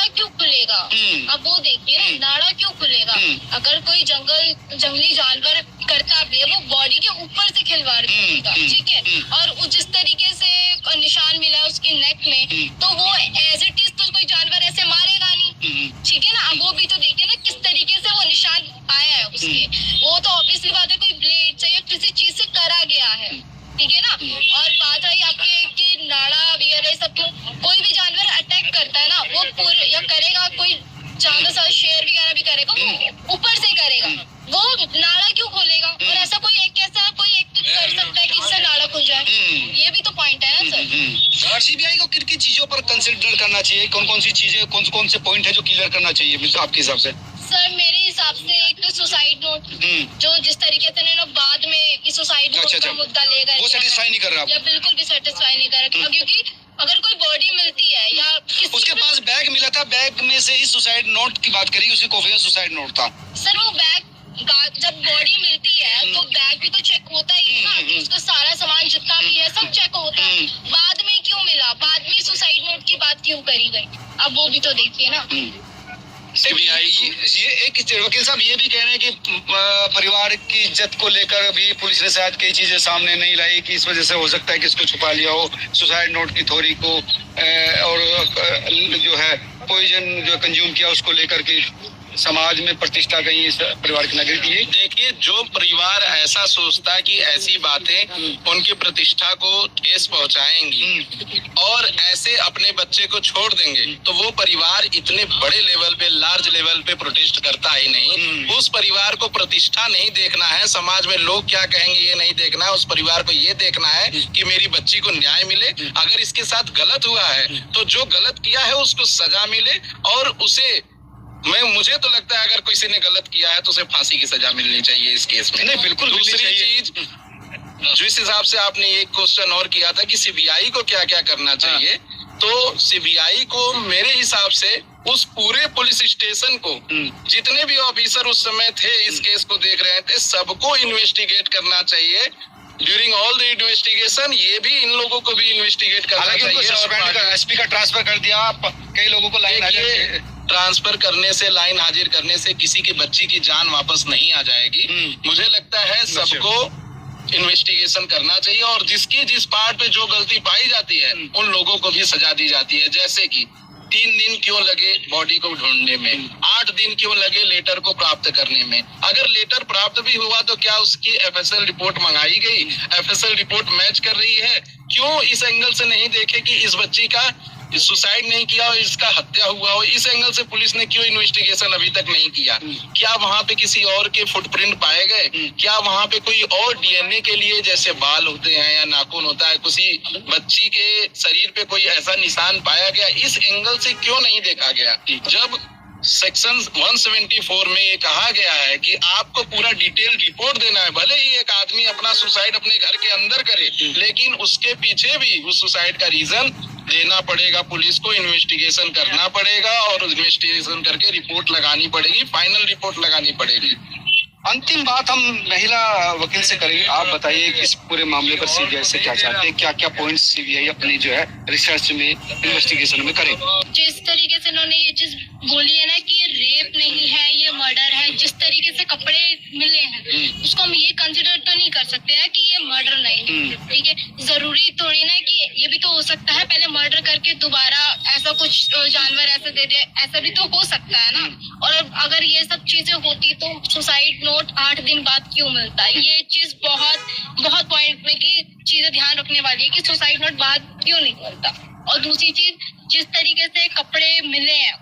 नाड़ा क्यों खुलेगा? अब वो देखिए ना, नाड़ा क्यों खुलेगा? अगर कोई जंगली जानवर करता भी है, वो बॉडी के ऊपर से खिलवाड़ करेगा, ठीक है? और जिस तरीके से निशान मिला है उसकी नेक में, तो वो एज इट इज तो कोई जानवर ऐसे मारेगा नहीं, ठीक है ना? अब वो भी तो देखिए ना किस तरीके से वो निशान आया है उसके, वो तो ऑब्वियसली बात है कोई ब्लेड से या किसी चीज से करा गया है, ठीक है ना? और बात आई आपके कि नाड़ा वगैरह सब, कोई भी जानवर अटैक करता है ना, वो पूरे या करेगा, कोई ज्यादा सा शेर वगैरह भी करेगा, वो ऊपर से करेगा, वो नाड़ा क्यों खोलेगा? और ऐसा कोई एक तो कर सकता है कि इससे नाड़ा खुल जाए, ये भी तो पॉइंट है ना सर। सीबीआई को किन किन चीजों पर कंसिडर करना चाहिए, कौन कौन सी चीजें, कौन से पॉइंट है जो क्लियर करना चाहिए आपके हिसाब से? सर मेरे हिसाब से एक तो सुसाइड नोट, जो जिस तरीके से ना बाद में सुसाइड नोट का मुद्दा ले गए, वो सेटिस्फाई नहीं कर रहा, या बिल्कुल भी सेटिस्फाई नहीं कर रहा, क्योंकि अगर कोई बॉडी मिलती है या उसके पास बैग मिला था, बैग में से ही सुसाइड नोट की बात करी, उसकी कॉफी में सुसाइड नोट था। सर वो बैग, जब बॉडी मिलती है तो बैग भी तो चेक होता ही है ना, उसका सारा सामान जितना भी है सब चेक होता है, बाद में क्यों मिला, बाद में सुसाइड नोट की बात क्यों करी गई, अब वो भी तो देखिए ना। सीबीआई ये एक वकील साहब ये भी कह रहे हैं कि परिवार की इज्जत को लेकर भी पुलिस ने शायद कई चीजें सामने नहीं लाई, कि इस वजह से हो सकता है कि इसको छुपा लिया हो, सुसाइड नोट की थ्योरी को, और जो है पॉइजन जो कंज्यूम किया उसको लेकर के समाज में प्रतिष्ठा कहीं इस परिवार की नगरी की। देखिए, जो परिवार ऐसा सोचता है कि ऐसी बातें उनकी प्रतिष्ठा को ठेस पहुंचाएंगी और ऐसे अपने बच्चे को छोड़ देंगे, तो वो परिवार इतने बड़े लेवल पे, लार्ज लेवल पे प्रोटेस्ट करता ही नहीं। उस परिवार को प्रतिष्ठा नहीं देखना है, समाज में लोग क्या कहेंगे ये नहीं देखना है, उस परिवार को ये देखना है कि मेरी बच्ची को न्याय मिले, अगर इसके साथ गलत हुआ है तो जो गलत किया है उसको सजा मिले, और उसे मुझे तो लगता है अगर किसी ने गलत किया है तो उसे फांसी की सजा मिलनी चाहिए इस केस में। नहीं, बिल्कुल। दूसरी चीज, जिस हिसाब से आपने एक क्वेश्चन और किया था कि सीबीआई को क्या क्या करना चाहिए, तो सीबीआई को मेरे हिसाब से उस पूरे पुलिस स्टेशन को, जितने भी ऑफिसर उस समय थे इस केस को देख रहे थे, सबको इन्वेस्टिगेट करना चाहिए। ड्यूरिंग ऑल द इन्वेस्टिगेशन ये भी इन लोगों को भी इन्वेस्टिगेट करना चाहिए। एसपी का ट्रांसफर कर दिया, कई लोगों को लाइन ट्रांसफर करने से, लाइन हाजिर करने से किसी की बच्ची की जान वापस नहीं आ जाएगी। मुझे लगता है सबको इन्वेस्टिगेशन करना चाहिए, और जिसकी जिस पार्ट पे जो गलती पाई जाती है उन लोगों को भी सजा दी जाती है। जैसे कि 3 दिन क्यों लगे बॉडी को ढूंढने में, 8 दिन क्यों लगे लेटर को प्राप्त करने में, अगर लेटर प्राप्त भी हुआ तो क्या उसकी एफएसएल रिपोर्ट मंगाई गई, एफएसएल रिपोर्ट मैच कर रही है, क्यों इस एंगल से नहीं देखे कि इस बच्ची का सुसाइड नहीं किया और इसका हत्या हुआ हो, इस एंगल से पुलिस ने क्यों इन्वेस्टिगेशन अभी तक नहीं किया? क्या वहाँ पे किसी और के फुटप्रिंट पाए गए? क्या वहाँ पे कोई और डीएनए के लिए, जैसे बाल होते हैं या नाखून होता है, किसी बच्ची के शरीर पे कोई ऐसा निशान पाया गया? इस एंगल से क्यों नहीं देखा गया? जब सेक्शन 174 में ये कहा गया है कि आपको पूरा डिटेल रिपोर्ट देना है, भले ही एक आदमी अपना सुसाइड अपने घर के अंदर करे, लेकिन उसके पीछे भी उस सुसाइड का रीजन देना पड़ेगा, पुलिस को इन्वेस्टिगेशन करना पड़ेगा, और इन्वेस्टिगेशन करके रिपोर्ट लगानी पड़ेगी, फाइनल रिपोर्ट लगानी पड़ेगी। अंतिम बात हम महिला वकील से करेंगे। आप बताइए कि इस पूरे मामले पर सीबीआई से क्या चाहते हैं, क्या क्या पॉइंट सीबीआई अपनी जो है रिसर्च में, इन्वेस्टिगेशन में करे? जिस तरीके से उन्होंने ये चीज बोली है ना कि ये रेप नहीं है, ये मर्डर है, जिस तरीके से कपड़े मिले हैं उसको हम ये कंसिडर तो नहीं कर सकते हैं कि ये मर्डर नहीं है, ठीक है? जरूरी थोड़ी ना कि ये भी तो हो सकता है पहले मर्डर करके दोबारा ऐसा कुछ जानवर ऐसा दे दे, ऐसा भी तो हो सकता है ना। और अगर ये सब चीजें होती तो सुसाइड नोट 8 दिन बाद क्यों मिलता है? ये चीज बहुत पॉइंट में की चीजें ध्यान रखने वाली है कि सुसाइड नोट बाद क्यों नहीं मिलता। और दूसरी चीज, जिस तरीके से कपड़े मिले हैं